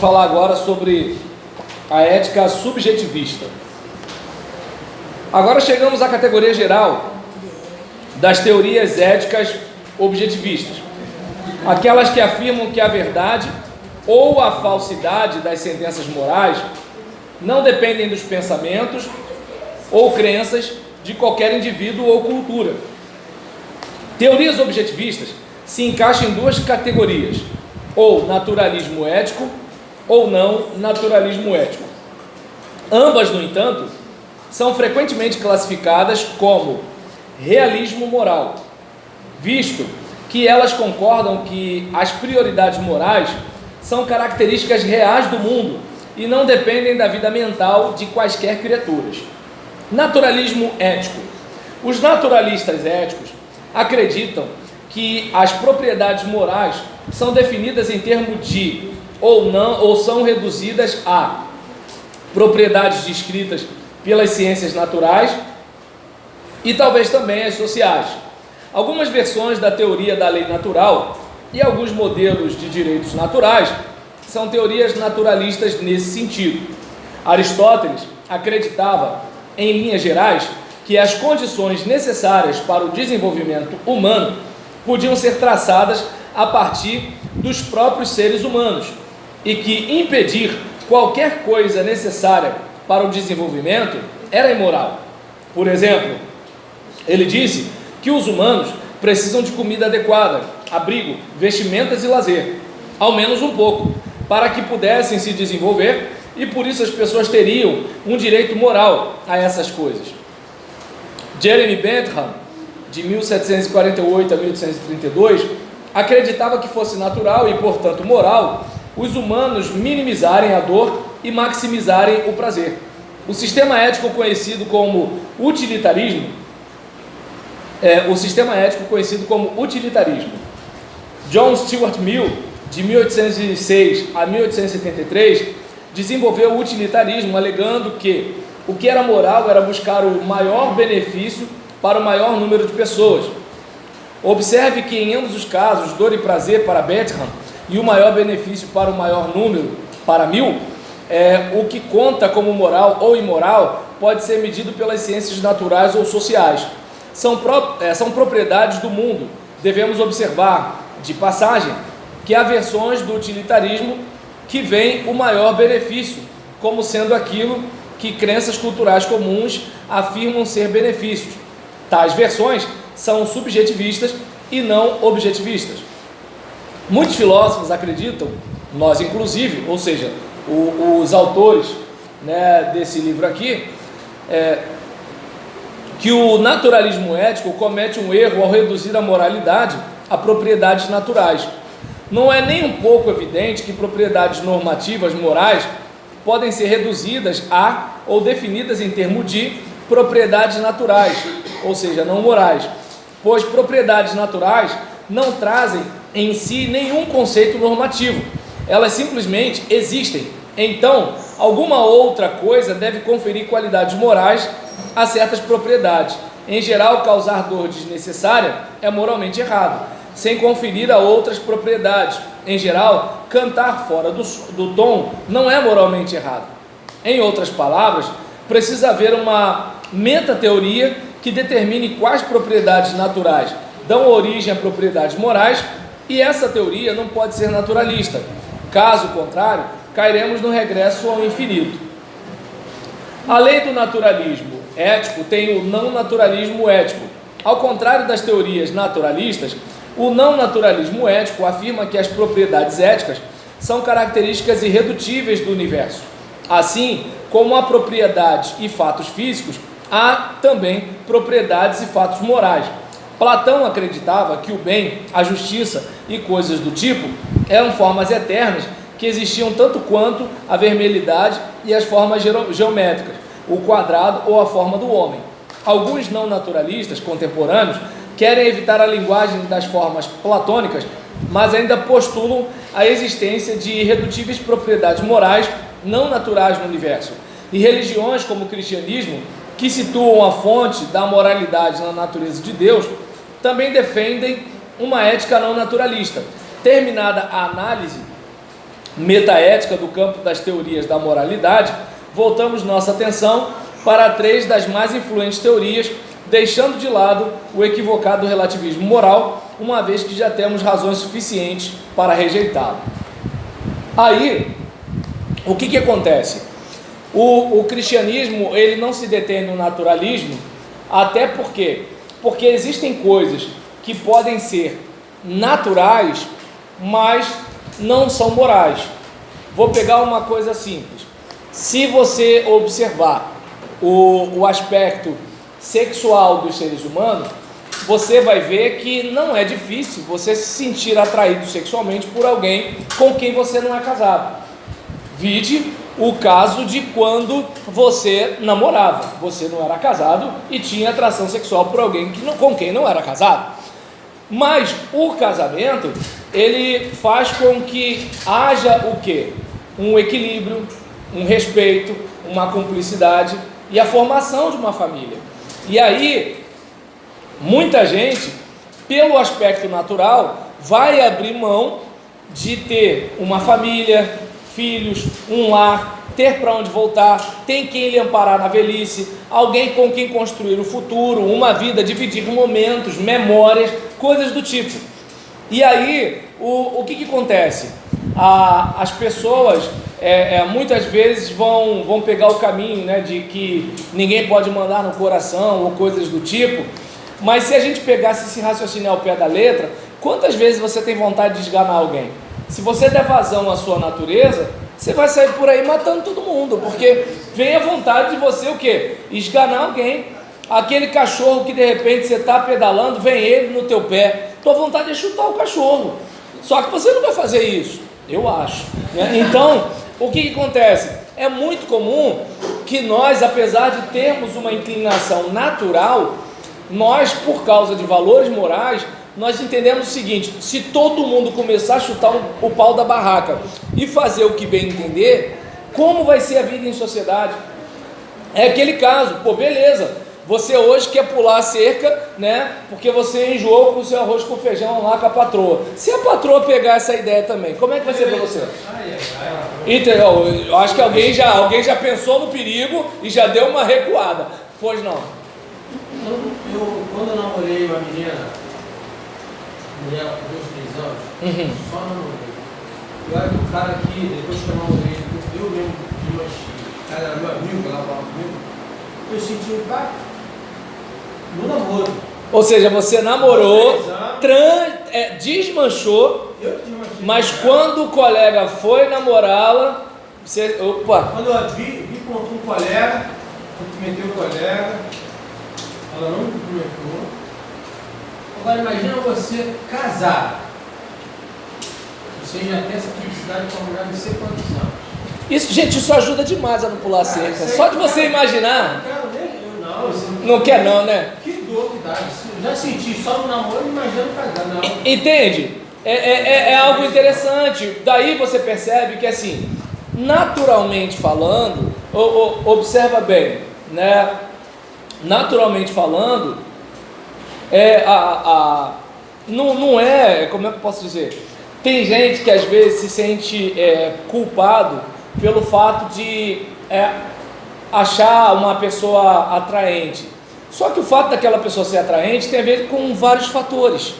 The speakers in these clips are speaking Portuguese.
Falar agora sobre a ética subjetivista. Agora chegamos à categoria geral das teorias éticas objetivistas, aquelas que afirmam que a verdade ou a falsidade das sentenças morais não dependem dos pensamentos ou crenças de qualquer indivíduo ou cultura. Teorias objetivistas se encaixam em duas categorias: ou naturalismo ético ou não naturalismo ético. Ambas, no entanto, são frequentemente classificadas como realismo moral, visto que elas concordam que as prioridades morais são características reais do mundo e não dependem da vida mental de quaisquer criaturas. Naturalismo ético. Os naturalistas éticos acreditam que as propriedades morais são definidas em termos de ou não, ou são reduzidas a propriedades descritas pelas ciências naturais e talvez também as sociais. Algumas versões da teoria da lei natural e alguns modelos de direitos naturais são teorias naturalistas nesse sentido. Aristóteles acreditava, em linhas gerais, que as condições necessárias para o desenvolvimento humano podiam ser traçadas a partir dos próprios seres humanos e que impedir qualquer coisa necessária para o desenvolvimento era imoral. Por exemplo, ele disse que os humanos precisam de comida adequada, abrigo, vestimentas e lazer, ao menos um pouco, para que pudessem se desenvolver, e por isso as pessoas teriam um direito moral a essas coisas. Jeremy Bentham, de 1748 a 1832, acreditava que fosse natural e, portanto, moral os humanos minimizarem a dor e maximizarem o prazer. O sistema ético conhecido como utilitarismo John Stuart Mill, de 1806 a 1873, desenvolveu o utilitarismo alegando que o que era moral era buscar o maior benefício para o maior número de pessoas. Observe que em ambos os casos, dor e prazer para Bentham e o maior benefício para o maior número para Mill, o que conta como moral ou imoral pode ser medido pelas ciências naturais ou sociais. São propriedades do mundo. Devemos observar, de passagem, que há versões do utilitarismo que veem o maior benefício como sendo aquilo que crenças culturais comuns afirmam ser benefícios. Tais versões são subjetivistas e não objetivistas. Muitos filósofos acreditam, nós inclusive, ou seja, os autores, desse livro aqui, que o naturalismo ético comete um erro ao reduzir a moralidade a propriedades naturais. Não é nem um pouco evidente que propriedades normativas morais podem ser reduzidas a ou definidas em termos de propriedades naturais, ou seja, não morais, pois propriedades naturais não trazem em si nenhum conceito normativo, elas simplesmente existem. Então, alguma outra coisa deve conferir qualidades morais a certas propriedades. Em geral, causar dor desnecessária é moralmente errado, sem conferir a outras propriedades. Em geral, cantar fora do tom não é moralmente errado. Em outras palavras, precisa haver uma metateoria que determine quais propriedades naturais dão origem a propriedades morais, e essa teoria não pode ser naturalista. Caso contrário, cairemos no regresso ao infinito. Além do naturalismo ético, tem o não naturalismo ético. Ao contrário das teorias naturalistas, o não naturalismo ético afirma que as propriedades éticas são características irredutíveis do universo. Assim como há propriedades e fatos físicos, há também propriedades e fatos morais. Platão acreditava que o bem, a justiça e coisas do tipo eram formas eternas que existiam tanto quanto a vermelhidade e as formas geométricas, o quadrado ou a forma do homem. Alguns não naturalistas contemporâneos querem evitar a linguagem das formas platônicas, mas ainda postulam a existência de irredutíveis propriedades morais não naturais no universo. E religiões como o cristianismo, que situam a fonte da moralidade na natureza de Deus, também defendem uma ética não naturalista. Terminada a análise metaética do campo das teorias da moralidade, voltamos nossa atenção para 3 das mais influentes teorias, deixando de lado o equivocado relativismo moral, uma vez que já temos razões suficientes para rejeitá-lo. Aí, o que acontece? O cristianismo, ele não se detém no naturalismo, até porque existem coisas que podem ser naturais, mas não são morais. Vou pegar uma coisa simples. Se você observar o aspecto sexual dos seres humanos, você vai ver que não é difícil você se sentir atraído sexualmente por alguém com quem você não é casado. Vide o caso de quando você namorava, você não era casado e tinha atração sexual por alguém com quem não era casado. Mas o casamento, ele faz com que haja o quê? Um equilíbrio, um respeito, uma cumplicidade e a formação de uma família. E aí, muita gente, pelo aspecto natural, vai abrir mão de ter uma família, filhos, um lar, ter para onde voltar, tem quem lhe amparar na velhice, alguém com quem construir o futuro, uma vida, dividir momentos, memórias, coisas do tipo. E aí, o que acontece? As pessoas muitas vezes vão pegar o caminho, né, de que ninguém pode mandar no coração ou coisas do tipo, mas se a gente pegasse esse raciocínio ao pé da letra, quantas vezes você tem vontade de esganar alguém? Se você der vazão à sua natureza, você vai sair por aí matando todo mundo, porque vem a vontade de você o quê? Esganar alguém. Aquele cachorro que de repente você está pedalando, vem ele no teu pé, tua vontade é chutar o cachorro, só que você não vai fazer isso, eu acho, né? Então, o que acontece? É muito comum que nós, apesar de termos uma inclinação natural, nós, por causa de valores morais, nós entendemos o seguinte: se todo mundo começar a chutar o pau da barraca e fazer o que bem entender, como vai ser a vida em sociedade? É aquele caso, pô, beleza, você hoje quer pular a cerca, né, porque você enjoou com o seu arroz com feijão lá com a patroa. Se a patroa pegar essa ideia também, como é que vai ser para você? Entendeu? Eu acho que alguém já pensou no perigo e já deu uma recuada. Pois não? Quando eu namorei uma mulher com 2, 3 anos, só namorei. Eu era um cara que, depois que eu namorei, eu mesmo de umas, cara era meu amigo, ela falava comigo, eu senti um impacto no namoro. Ou seja, você namorou, desmanchou, mas quando o colega foi namorá-la, você, opa. Quando eu vi com um colega, cumprimentei o colega, ela não me cumprimentou. Agora imagina você casar. Você já tem essa felicidade com a mulher de sei quantos anos. Isso, gente, isso ajuda demais a não pular cerca. Só de você imaginar. Não quer não, né? Que dor que dá. Eu já senti só no namoro, imaginando casar. Não. Entende? É algo interessante. Daí você percebe que, assim, naturalmente falando, observa bem, né? Naturalmente falando, não é, como é que eu posso dizer? Tem gente que às vezes se sente culpado pelo fato de achar uma pessoa atraente. Só que o fato daquela pessoa ser atraente tem a ver com vários fatores.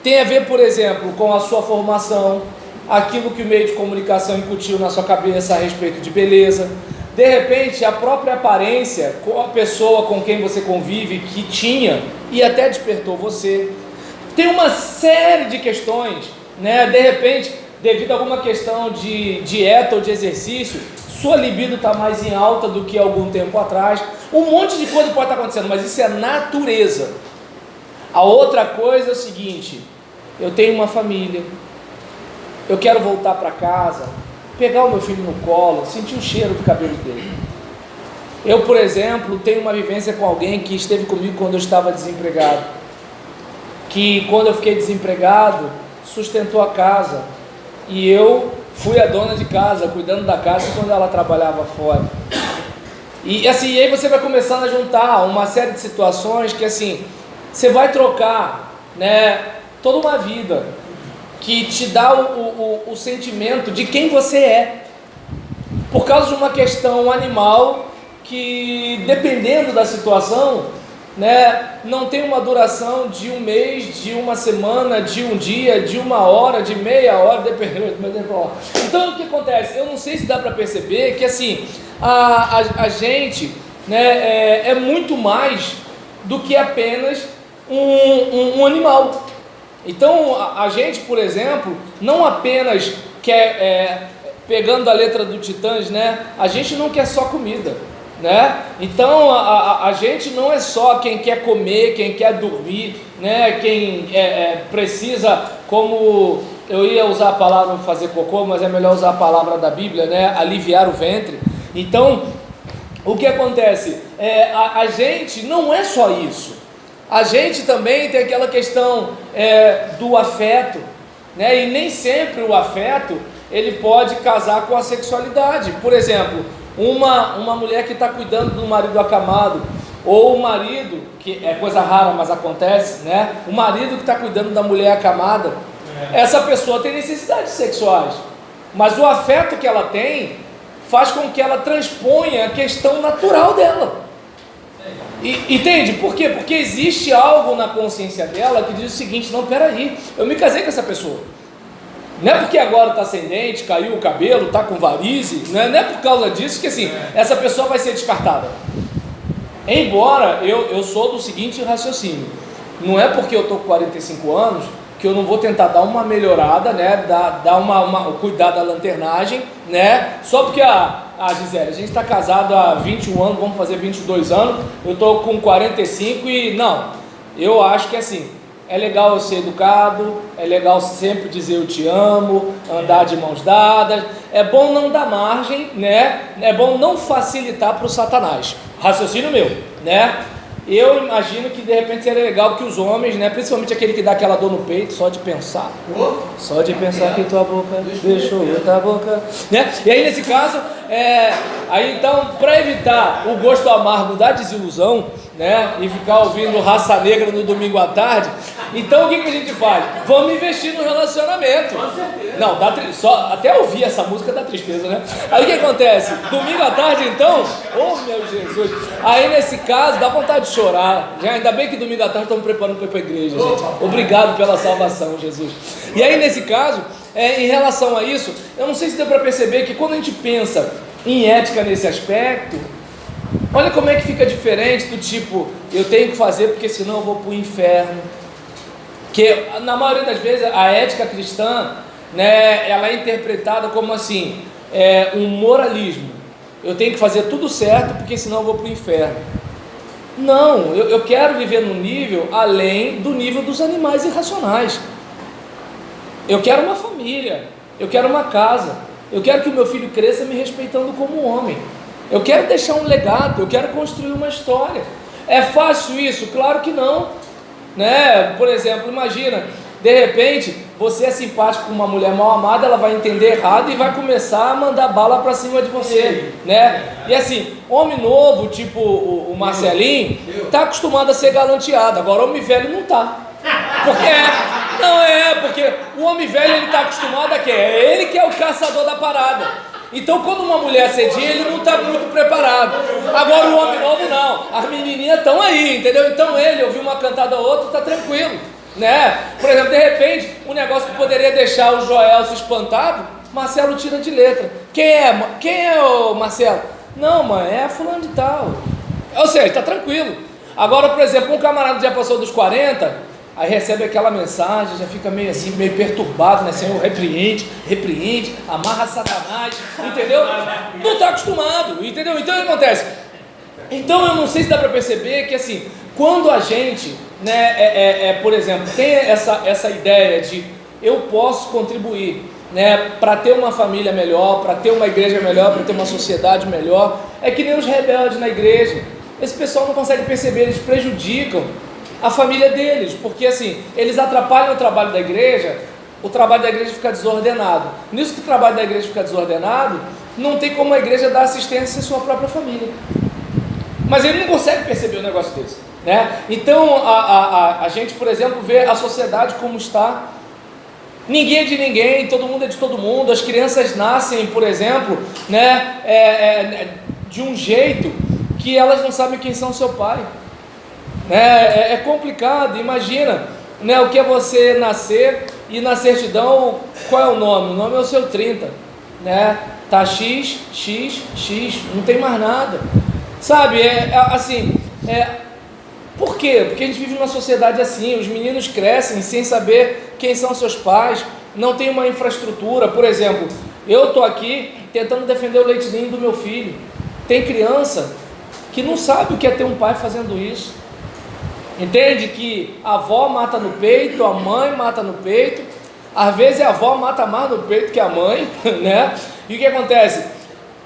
Tem a ver, por exemplo, com a sua formação, aquilo que o meio de comunicação incutiu na sua cabeça a respeito de beleza. De repente, a própria aparência com a pessoa com quem você convive, que tinha e até despertou você. Tem uma série de questões, né? De repente, devido a alguma questão de dieta ou de exercício, sua libido está mais em alta do que algum tempo atrás. Um monte de coisa pode estar acontecendo, mas isso é natureza. A outra coisa é o seguinte: eu tenho uma família, eu quero voltar para casa, pegar o meu filho no colo, sentir o cheiro do cabelo dele. Eu, por exemplo, tenho uma vivência com alguém que esteve comigo quando eu estava desempregado, que quando eu fiquei desempregado, sustentou a casa, e eu fui a dona de casa, cuidando da casa quando ela trabalhava fora. E assim, aí você vai começando a juntar uma série de situações que assim, você vai trocar, né, toda uma vida. que te dá o sentimento de quem você é, por causa de uma questão animal que, dependendo da situação, né, não tem uma duração de um mês, de uma semana, de um dia, de uma hora, de meia hora, dependendo. Então o que acontece? Eu não sei se dá para perceber que assim, a gente, né, é muito mais do que apenas um animal. Então a gente, por exemplo, não apenas quer, pegando a letra do Titãs, né, a gente não quer só comida, né? Então a gente não é só quem quer comer, quem quer dormir, né? Quem precisa, como eu ia usar a palavra fazer cocô, mas é melhor usar a palavra da Bíblia, né? Aliviar o ventre. Então o que acontece? A gente não é só isso. A gente também tem aquela questão do afeto, né? E nem sempre o afeto ele pode casar com a sexualidade. Por exemplo, uma mulher que está cuidando do marido acamado, ou o marido, que é coisa rara, mas acontece, né? O marido que está cuidando da mulher acamada, essa pessoa tem necessidades sexuais, mas o afeto que ela tem faz com que ela transponha a questão natural dela. Entende? Por quê? Porque existe algo na consciência dela que diz o seguinte: não, peraí, eu me casei com essa pessoa. Não é porque agora está sem dente, caiu o cabelo, está com varize, não é por causa disso que assim, essa pessoa vai ser descartada. Embora eu sou do seguinte raciocínio: não é porque eu estou com 45 anos que eu não vou tentar dar uma melhorada, né? Dar cuidar da lanternagem, né? Só porque Gisele, a gente está casado há 21 anos, vamos fazer 22 anos, eu estou com 45 e não, eu acho que assim, é legal eu ser educado, é legal sempre dizer eu te amo, andar de mãos dadas, é bom não dar margem, né? É bom não facilitar para o Satanás, raciocínio meu, né? Eu imagino que de repente seria legal que os homens, né, principalmente aquele que dá aquela dor no peito, só de pensar que tua boca deixou outra boca, né? E aí nesse caso, aí então, para evitar o gosto amargo da desilusão, né, e ficar ouvindo Raça Negra no domingo à tarde, então o que a gente faz? Vamos investir no relacionamento. Não, até ouvir essa música dá tristeza, né? Aí o que acontece? Domingo à tarde então, oh meu Jesus, aí nesse caso dá vontade de chorar. Ainda bem que domingo à tarde estamos preparando para ir para a igreja, gente. Obrigado pela salvação, Jesus. E aí nesse caso, em relação a isso, eu não sei se deu para perceber que quando a gente pensa em ética nesse aspecto, olha como é que fica diferente do tipo, eu tenho que fazer porque senão eu vou para o inferno. Que na maioria das vezes a ética cristã, né, ela é interpretada como assim, um moralismo. Eu tenho que fazer tudo certo porque senão eu vou para o inferno. Não, eu quero viver num nível além do nível dos animais irracionais. Eu quero uma família, eu quero uma casa, eu quero que o meu filho cresça me respeitando como homem. Eu quero deixar um legado, eu quero construir uma história. É fácil isso? Claro que não, né? Por exemplo, imagina, de repente, você é simpático com uma mulher mal amada, ela vai entender errado e vai começar a mandar bala pra cima de você, né? E assim, homem novo, tipo o Marcelinho, tá acostumado a ser galanteado, agora homem velho não tá. Porque o homem velho, ele tá acostumado a quê? É ele que é o caçador da parada. Então quando uma mulher cedia, ele não está muito preparado. Agora o homem novo não, as menininhas estão aí, entendeu? Então ele ouviu uma cantada ou outra, está tranquilo, né? Por exemplo, de repente, um negócio que poderia deixar o Joelso espantado, Marcelo tira de letra. Quem é o Marcelo? Não, mãe, é fulano de tal. Ou seja, está tranquilo. Agora, por exemplo, um camarada já passou dos 40, aí recebe aquela mensagem, já fica meio assim, meio perturbado, né? Senhor, repreende, amarra Satanás, entendeu? Não está acostumado, entendeu? Então o que acontece? Então eu não sei se dá para perceber que assim, quando a gente, né, por exemplo, tem essa ideia de eu posso contribuir, né, para ter uma família melhor, para ter uma igreja melhor, para ter uma sociedade melhor, é que nem os rebeldes na igreja. Esse pessoal não consegue perceber, eles prejudicam a família deles, porque assim, eles atrapalham o trabalho da igreja, o trabalho da igreja fica desordenado. Nisso que o trabalho da igreja fica desordenado, não tem como a igreja dar assistência à sua própria família. Mas ele não consegue perceber um negócio desse, né? Então a gente, por exemplo, vê a sociedade como está, Ninguém é de ninguém, todo mundo é de todo mundo. As crianças nascem, por exemplo, né, de um jeito que elas não sabem quem são seu pai. Né? É complicado, imagina, né, o que é você nascer e na certidão, qual é o nome? O nome é o seu 30, né? Tá X, não tem mais nada. Sabe, por quê? Porque a gente vive numa sociedade assim, os meninos crescem sem saber quem são seus pais, não tem uma infraestrutura. Por exemplo, eu estou aqui tentando defender o leite ninho do meu filho. Tem criança que não sabe o que é ter um pai fazendo isso. Entende que a avó mata no peito, a mãe mata no peito, às vezes a avó mata mais no peito que a mãe, né? E o que acontece?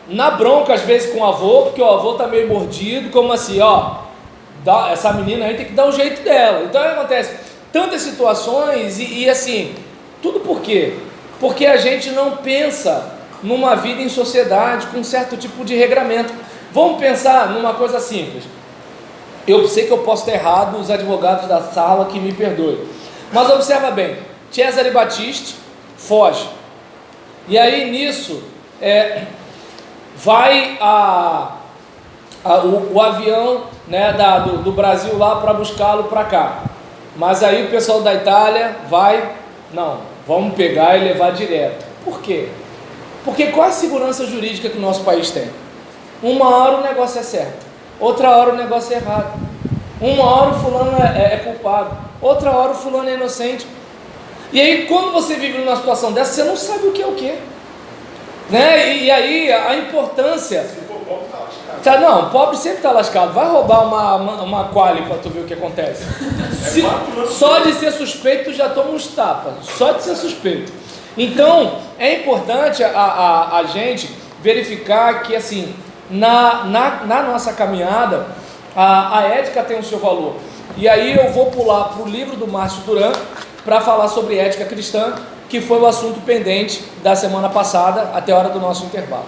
Na bronca, às vezes, com o avô, porque o avô está meio mordido, como assim, essa menina aí tem que dar o jeito dela. Então, o que acontece? Tantas situações e assim, tudo por quê? Porque a gente não pensa numa vida em sociedade com um certo tipo de regramento. Vamos pensar numa coisa simples. Eu sei que eu posso estar errado, os advogados da sala que me perdoem. Mas observa bem, Cesare Battisti foge. E aí nisso, vai o avião, né, do Brasil lá para buscá-lo para cá. Mas aí o pessoal da Itália não, vamos pegar e levar direto. Por quê? Porque qual a segurança jurídica que o nosso país tem? Uma hora o negócio é certo, outra hora o negócio é errado. Uma hora o fulano é culpado, outra hora o fulano é inocente. E aí quando você vive numa situação dessa, você não sabe o que é o que, né? E aí a importância... Se for pobre, tá lascado. Não, pobre sempre tá lascado. Vai roubar uma quali para tu ver o que acontece. Só de ser suspeito tu já toma uns tapas, só de ser suspeito. Então é importante a gente verificar que assim, na nossa caminhada, a ética tem o seu valor. E aí eu vou pular para o livro do Márcio Duran para falar sobre ética cristã, que foi o assunto pendente da semana passada até a hora do nosso intervalo.